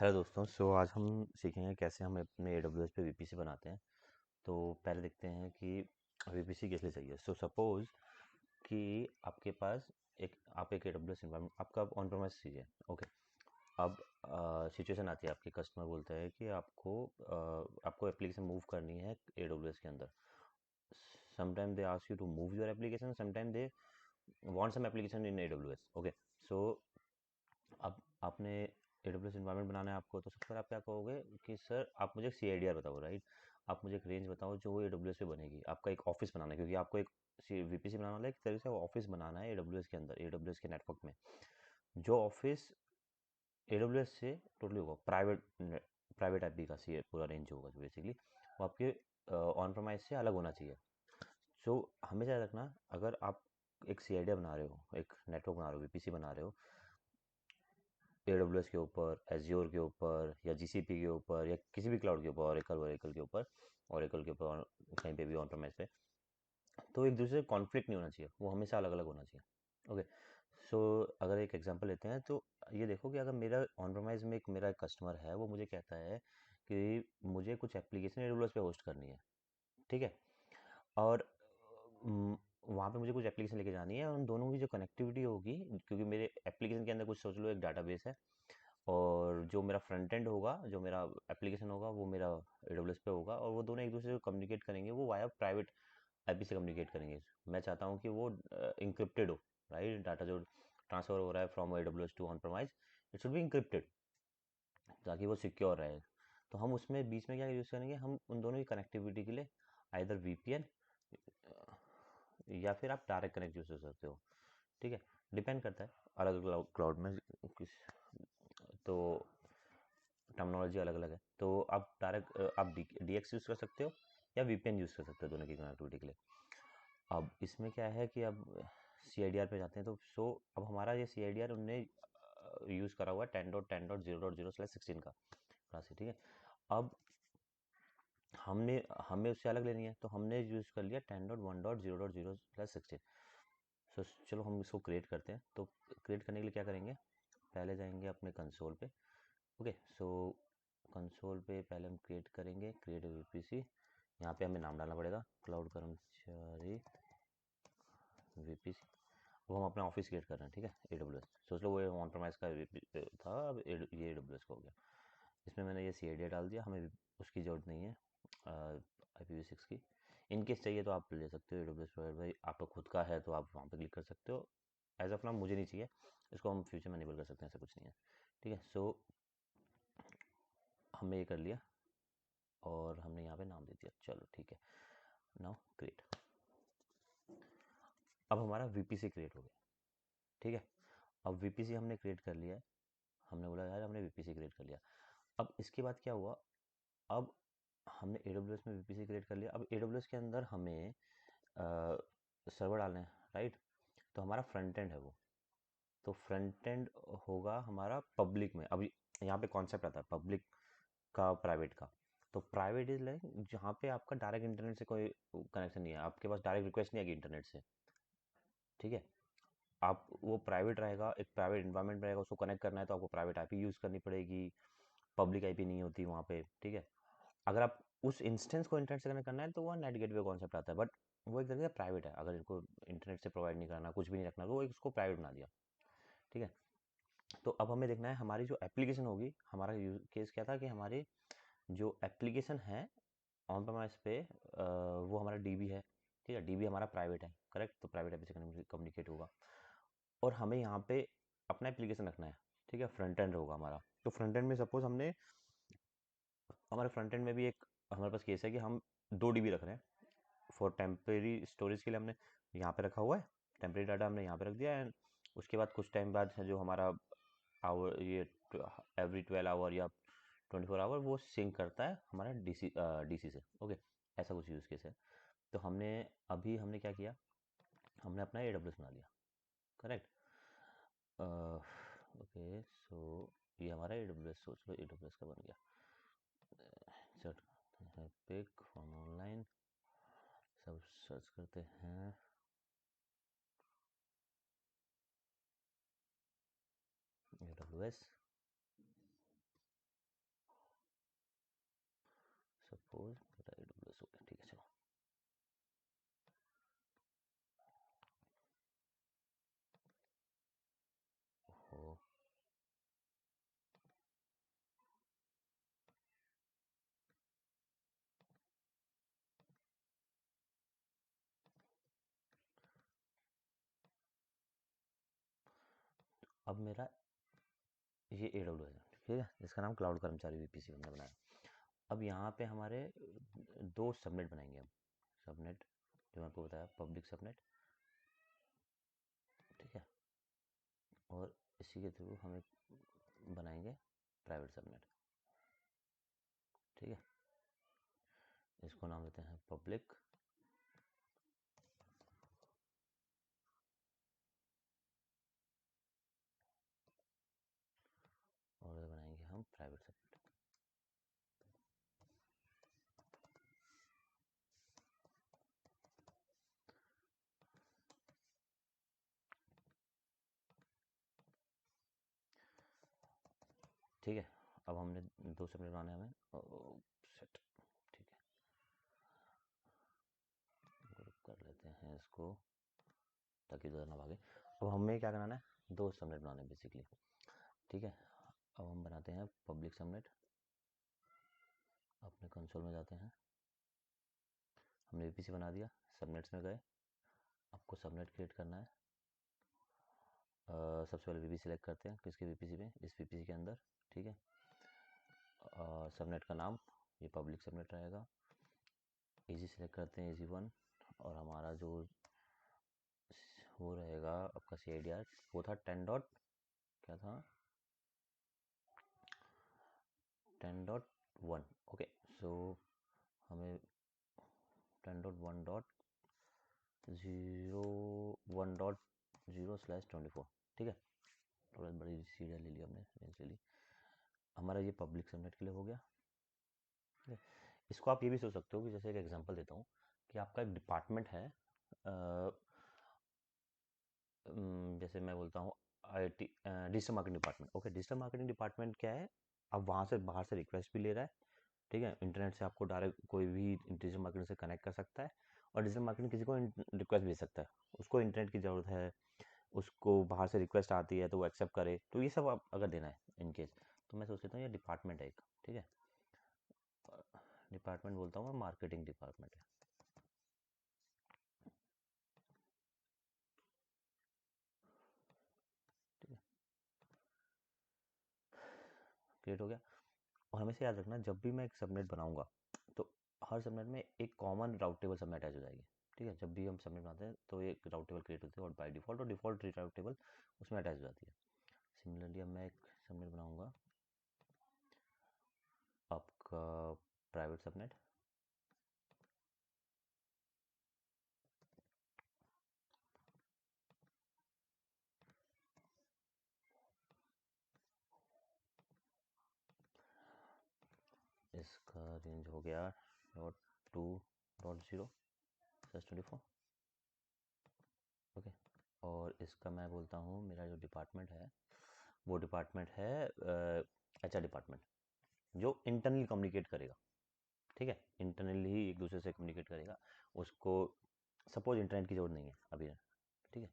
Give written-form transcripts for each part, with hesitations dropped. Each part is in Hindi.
हेलो दोस्तों। आज हम सीखेंगे कैसे हम अपने AWS पे VPC बनाते हैं। तो पहले देखते हैं कि VPC किस लिए चाहिए। सपोज कि आपके पास आप एक AWS इन्वायरमेंट आपका ऑन प्रेमाइस चाहिए। ओके। अब सिचुएशन आती है, आपके कस्टमर बोलते हैं कि आपको एप्लीकेशन मूव करनी है AWS के अंदर। Sometime they ask you to move your application, sometime they want some application in AWS। Okay. So अब आपने AWS इन्वायरमेंट बनाना है आपको, तो सबसे पहले आप क्या कहोगे कि सर आप मुझे CIDR बताओ, राइट। आप मुझे एक रेंज बताओ जो AWS पे बनेगी। आपका एक ऑफिस बनाना है, क्योंकि आपको एक VPC बनाना है, एक तरह से ऑफिस बनाना है AWS के अंदर, AWS के नेटवर्क में। जो ऑफिस AWS से टोटली होगा प्राइवेट IP का सी पूरा रेंज होगा, जो बेसिकली वो आपके ऑन प्रेमाइस से अलग होना चाहिए। सो हमेशा याद रखना, अगर आप एक CIDR बना रहे हो, एक नेटवर्क बना रहे हो, VPC बना रहे हो AWS के ऊपर, एज्योर के ऊपर, या GCP के ऊपर, या किसी भी क्लाउड के ऊपर, ओरेकल के ऊपर कहीं पे भी ऑन प्रेमाइस पे, तो एक दूसरे से कॉन्फ्लिक्ट नहीं होना चाहिए, वो हमेशा अलग अलग होना चाहिए। ओके। सो अगर एक एग्जांपल लेते हैं, तो ये देखो कि अगर मेरा ऑन प्रेमाइस में मेरा एक कस्टमर है, वो मुझे कहता है कि मुझे कुछ एप्लीकेशन AWS पे होस्ट करनी है। ठीक है। और वहाँ पे मुझे कुछ एप्लीकेशन लेके जानी है, और उन दोनों की जो कनेक्टिविटी होगी, क्योंकि मेरे एप्लीकेशन के अंदर कुछ सोच लो एक डाटाबेस है, और जो मेरा फ्रंट एंड होगा, जो मेरा एप्लीकेशन होगा, वो मेरा AWS पे होगा, और वो दोनों एक दूसरे से कम्युनिकेट करेंगे, वो वाया प्राइवेट IP से कम्युनिकेट करेंगे। मैं चाहता हूँ कि वो इंक्रिप्टेड हो, राइट। डाटा जो ट्रांसफर हो रहा है from AWS to on premise, it should be encrypted, ताकि वो सिक्योर रहे। तो हम उसमें बीच में क्या यूज़ करेंगे, हम उन दोनों की कनेक्टिविटी के लिए आइदर VPN या फिर आप डायरेक्ट कनेक्ट यूज़ कर सकते हो। ठीक है। डिपेंड करता है अलग अलग क्लाउड में किस, तो टर्मिनोलॉजी अलग अलग है। तो आप डायरेक्ट आप DX यूज़ कर सकते हो, या VPN यूज़ कर सकते हो दोनों की कनेक्टिविटी के लिए। अब इसमें क्या है कि अब CIDR पे जाते हैं, तो अब हमारा ये CIDR उनने यूज़ करा हुआ है 10.10.0.0/16 का क्लास है। ठीक है। अब हमने हमें उससे अलग लेनी है, तो हमने यूज़ कर लिया 10.1.0.0/16। चलो हम इसको क्रिएट करते हैं। तो क्रिएट करने के लिए क्या करेंगे, पहले जाएंगे अपने कंसोल पे। ओके। कंसोल पे पहले हम क्रिएट करेंगे, क्रिएट VPC। यहाँ पे हमें नाम डालना पड़ेगा, क्लाउड कर्मचारी VPC। वो हम अपना ऑफिस क्रिएट कर रहे हैं, ठीक है। AWS सोच लो, वो ऑन प्रेमाइज का था, अब ये AWS का हो गया। इसमें मैंने ये CIDR डाल दिया, हमें उसकी ज़रूरत नहीं है IPv6 की। इनकेस चाहिए तो आप ले सकते हो, AWS प्रोवाइड भाई आपका खुद का है तो आप वहाँ पे क्लिक कर सकते हो। एज ऑफ नाउ मुझे नहीं चाहिए, इसको हम फ्यूचर में इनेबल कर सकते हैं, ऐसा कुछ नहीं है। ठीक है। हमने ये कर लिया, और हमने यहाँ पे नाम दे दिया, चलो ठीक है। Now create. अब हमारा VPC क्रिएट हो गया। ठीक है। अब VPC हमने क्रिएट कर लिया है, हमने बोला यार हमने VPC क्रिएट कर लिया। अब इसके बाद क्या हुआ, अब हमने AWS में VPC क्रिएट कर लिया। अब AWS के अंदर हमें सर्वर डालने हैं, राइट। तो हमारा फ्रंट एंड है वो, तो फ्रंट एंड होगा हमारा पब्लिक में। अब यहाँ पे कॉन्सेप्ट आता है पब्लिक का, प्राइवेट का। तो प्राइवेट इज लाइक जहाँ पे आपका डायरेक्ट इंटरनेट से कोई कनेक्शन नहीं है, आपके पास डायरेक्ट रिक्वेस्ट नहीं आएगी इंटरनेट से। ठीक है। आप वो प्राइवेट रहेगा, एक प्राइवेट इन्वायरमेंट रहेगा, उसको कनेक्ट करना है तो आपको प्राइवेट IP यूज़ करनी पड़ेगी, पब्लिक IP नहीं होती वहाँ पे। ठीक है। अगर आप उस इंस्टेंस को इंटरनेट से कनेक्ट करना है, तो वो नेट गेटवे कॉन्सेप्ट आता है, बट वो एक तरीके से प्राइवेट है। अगर इनको इंटरनेट से प्रोवाइड नहीं करना, कुछ भी नहीं रखना, तो वो इसको प्राइवेट बना दिया। ठीक है। तो अब हमें देखना है हमारी जो एप्लीकेशन होगी, हमारा केस क्या था कि हमारी जो एप्लीकेशन है ऑन प्रेमाइस पे वो हमारा DB है। ठीक है। DB हमारा प्राइवेट है, करेक्ट। तो प्राइवेट IP से कम्युनिकेट होगा, और हमें यहाँ पे अपना एप्लीकेशन रखना है। ठीक है। फ्रंट एंड होगा हमारा। तो फ्रंट एंड में सपोज हमारे फ्रंट एंड में भी एक हमारे पास केस है कि हम 2 DB रख रहे हैं फॉर टेम्परेरी स्टोरेज के लिए। हमने यहाँ पे रखा हुआ है, टेम्परेरी डाटा हमने यहाँ पे रख दिया, एंड उसके बाद कुछ टाइम बाद जो हमारा आवर ये एवरी 12 आवर या 24 आवर वो सिंक करता है हमारा DC से। ओके। ऐसा कुछ यूज़ केस है। तो हमने क्या किया, हमने अपना AWS बना लिया, करेक्ट। ओके। ये हमारा AWS, सोच लो AWS का बन गया। सर्च करते हैं पिक फ्रॉम ऑनलाइन, सब सर्च करते हैं AWS। सपोज मेरा AWS हो गया, ठीक है चलो। हो अब मेरा ये AWS है, ठीक है, इसका नाम क्लाउड कर्मचारी VPC हमने बनाया। अब यहाँ पे हमारे दो सबनेट बनाएंगे हम। सबनेट जो मैं आपको बताया पब्लिक सबनेट, ठीक है, और इसी के थ्रू हम एक बनाएंगे प्राइवेट सबनेट, ठीक है। इसको नाम देते हैं पब्लिक, और बनाएंगे हम प्राइवेट सबनेट। ठीक है, अब हमने दो सबनेट बनाने हमें सेट, ठीक है, ग्रुप कर लेते हैं इसको ताकि ज़्यादा ना भागे। अब हमें क्या बनाना है, दो सबनेट बनाने हैं बेसिकली, ठीक है। अब हम बनाते हैं पब्लिक सबनेट, अपने कंसोल में जाते हैं, हमने VPC बना दिया, सबनेट्स में गए, आपको सबनेट क्रिएट करना है। सबसे पहले VPC सिलेक्ट करते हैं, किसके VPC में, इस VPC के अंदर, ठीक है। सबनेट का नाम ये पब्लिक सबनेट रहेगा, इजी सिलेक्ट करते हैं, इजी वन, और हमारा जो वो रहेगा आपका CIDR, वो था 10 डॉट, क्या था, 10.1, ओके। सो हमें 10.1.0.1.0/24, ठीक है, थोड़ा बड़ी सीरियल ले लिया हमने, रेंज ले ली। हमारा ये पब्लिक सबनेट के लिए हो गया, ठीक है। इसको आप ये भी सोच सकते हो कि जैसे एक एग्जांपल देता हूँ कि आपका एक डिपार्टमेंट है, जैसे मैं बोलता हूँ IT digital marketing department, okay. Digital marketing department क्या है, अब वहाँ से बाहर से रिक्वेस्ट भी ले रहा है, ठीक है, इंटरनेट से आपको डायरेक्ट कोई भी डिजिटल मार्केटिंग से कनेक्ट कर सकता है, और डिजिटल मार्केटिंग किसी को रिक्वेस्ट भेज सकता है, उसको इंटरनेट की ज़रूरत है, उसको बाहर से रिक्वेस्ट आती है तो वो एक्सेप्ट करे, तो ये सब आप अगर देना है इन केस, तो मैं सोच लेता हूँ ये डिपार्टमेंट है एक, ठीक है, डिपार्टमेंट बोलता हूँ मैं, मार्केटिंग डिपार्टमेंट है, ठीक है, क्रिएट हो गया। और हमेशा याद रखना, जब भी मैं एक सबनेट बनाऊंगा तो हर सबनेट में एक कॉमन राउट टेबल सबनेट अटैच हो जाएगी, ठीक है। जब भी हम सबनेट बनाते हैं तो एक राउट टेबल क्रिएट होती है, और बाय डिफॉल्ट और डिफॉल्ट राउट टेबल उसमें अटैच हो जाती है। सिमिलरली अब मैं एक सबनेट बनाऊंगा आपका प्राइवेट सबनेट, इसका रेंज हो गया .2.0/24, ओके। और इसका मैं बोलता हूँ मेरा जो डिपार्टमेंट है वो डिपार्टमेंट है HR डिपार्टमेंट, जो इंटरनली कम्युनिकेट करेगा, ठीक है, इंटरनली ही एक दूसरे से कम्युनिकेट करेगा, उसको सपोज इंटरनेट की जरूरत नहीं है अभी, ठीक है।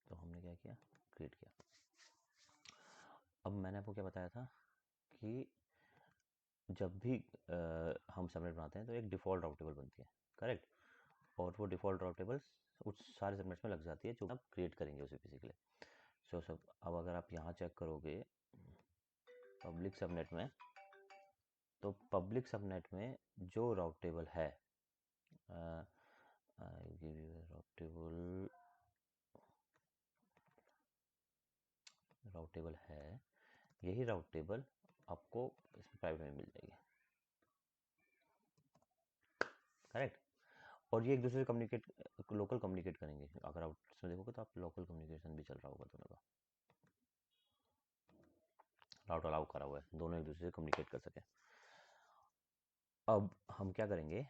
तो हमने क्या किया, क्रिएट किया। अब मैंने आपको क्या बताया था कि जब भी हम सबनेट बनाते हैं तो एक डिफ़ॉल्ट राउट टेबल बनती है, करेक्ट, और वो डिफ़ॉल्ट राउट टेबल उस सारे सबनेट्स में लग जाती है जो आप क्रिएट करेंगे उस VPC के लिए। सो सब अब अगर आप यहाँ चेक करोगे पब्लिक सबनेट में, तो पब्लिक सबनेट में जो राउट टेबल है, I give you route table है, यही राउट टेबल आपको इसमें प्राइवेट में मिल जाएगी, करेक्ट। और ये एक दूसरे से कम्युनिकेट, लोकल कम्युनिकेट करेंगे, अगर आप इसमें देखोगे तो आप लोकल कम्युनिकेशन भी चल रहा होगा दोनों का, राउट अलाउ करा हुआ है, दोनों एक दूसरे से कम्युनिकेट कर सके। अब हम क्या करेंगे,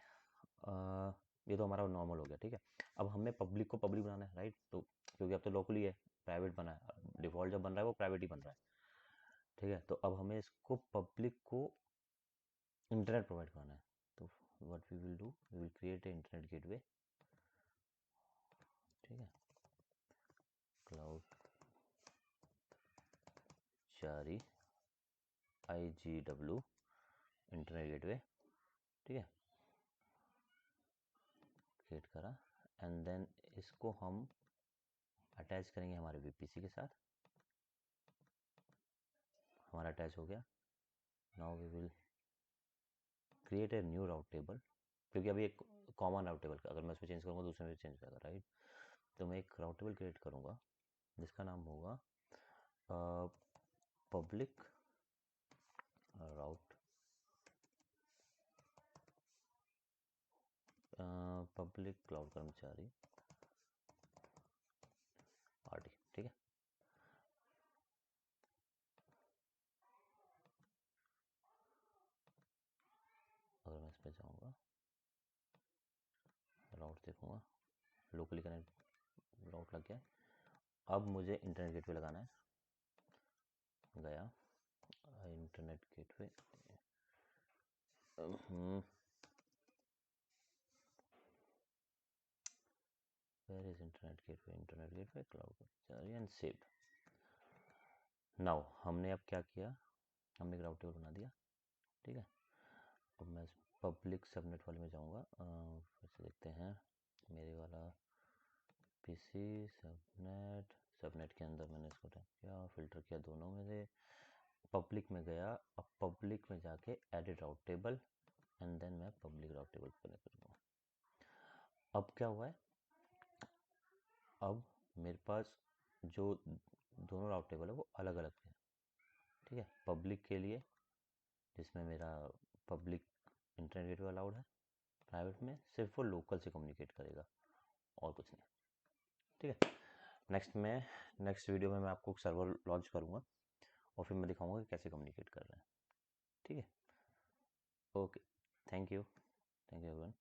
ये तो हमारा नॉर्मल हो गया, ठीक है। अब हमें पब्लिक को पब्लिक बनाना है, राइट, तो क्योंकि अब तो लोकली है, प्राइवेट बना है, डिफॉल्ट जब बन रहा है वो प्राइवेट ही बन रहा है, ठीक है। तो अब हमें इसको पब्लिक को इंटरनेट प्रोवाइड करना है। तो what we will do, we will create a internet gateway. ठीक है, क्लाउड चारी IGW इंटरनेट गेटवे। ठीक है, क्रिएट करा एंड देन इसको हम अटैच करेंगे हमारे VPC के साथ। हमारा अटैच हो गया। Now we will create a new route table, क्योंकि अभी एक कॉमन राउट टेबल का अगर मैं उसमें चेंज करूँगा दूसरे में चेंज करेगा, राइट। तो मैं एक राउट टेबल क्रिएट करूँगा जिसका नाम होगा पब्लिक राउट पब्लिक क्लाउड कर्मचारी RD। ठीक है, अगर मैं इस पर जाऊँगा राउट देखूँगा, लोकली कनेक्ट राउट लग गया। अब मुझे इंटरनेट गेटवे लगाना है। गया internet gateway, where is internet gateway cloud कर्मचारी एंड सेव। नाउ हमने अब क्या किया, हमने एक राउट टेबल बना दिया। ठीक है, अब मैं पब्लिक सबनेट वाले में जाऊँगा। फिर से देखते हैं मेरे वाला PC सबनेट, सबनेट के अंदर मैंने इसको टाइप किया, फिल्टर किया दोनों में से, पब्लिक में गया। अब पब्लिक में जाके edit route table and then मैं पब्लिक राउट टेबल कनेक्ट करूँगा। अब क्या हुआ है, अब मेरे पास जो दोनों राउट टेबल है वो अलग अलग है। ठीक है, पब्लिक के लिए जिसमें मेरा पब्लिक इंटरनेट गेटवे अलाउड है, प्राइवेट में सिर्फ वो लोकल से कम्युनिकेट करेगा और कुछ नहीं। ठीक है, नेक्स्ट वीडियो में मैं आपको सर्वर लॉन्च करूँगा और फिर मैं दिखाऊंगा कि कैसे कम्युनिकेट कर रहे हैं। ठीक है, ओके, थैंक यू एवरीवन।